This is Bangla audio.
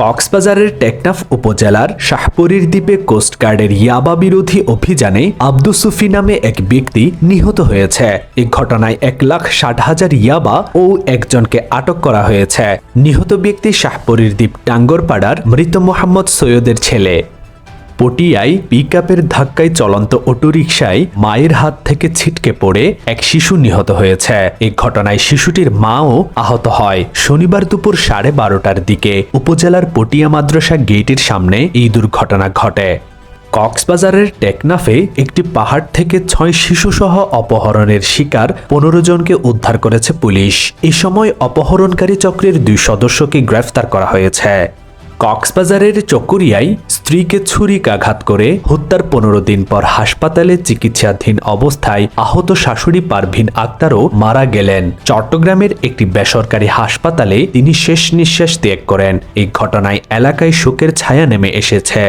কক্সবাজারের টেকনাফ উপজেলার শাহপরীর দ্বীপে কোস্টগার্ডের ইয়াবা বিরোধী অভিযানে আব্দুস সুফি নামে এক ব্যক্তি নিহত হয়েছে। এই ঘটনায় 1,60,000 ইয়াবা ও একজনকে আটক করা হয়েছে। নিহত ব্যক্তি শাহপরীর দ্বীপ টাঙ্গরপাড়ার মৃত মোহাম্মদ সৈয়দের ছেলে। পটিয়ায় পিকআপের ধাক্কায় চলন্ত অটোরিকশায় মায়ের হাত থেকে ছিটকে পড়ে এক শিশু নিহত হয়েছে। এই ঘটনায় শিশুটির মাও আহত হয়। শনিবার দুপুর 12:30টার দিকে উপজেলার পটিয়া মাদ্রাসা গেটের সামনে এই দুর্ঘটনা ঘটে। কক্সবাজারের টেকনাফে একটি পাহাড় থেকে 6 শিশুসহ অপহরণের শিকার 15 জনকে উদ্ধার করেছে পুলিশ। এ সময় অপহরণকারী চক্রের 2 সদস্যকে গ্রেফতার করা হয়েছে। কক্সবাজারের চকরিয়ায় স্ত্রীকে ছুরিকাঘাত করে হত্যার 15 দিন পর হাসপাতালে চিকিৎসাধীন অবস্থায় আহত শাশুড়ি পারভিন আক্তারও মারা গেলেন। চট্টগ্রামের একটি বেসরকারি হাসপাতালে তিনি শেষ নিঃশ্বাস ত্যাগ করেন। এই ঘটনায় এলাকায় শোকের ছায়া নেমে এসেছে।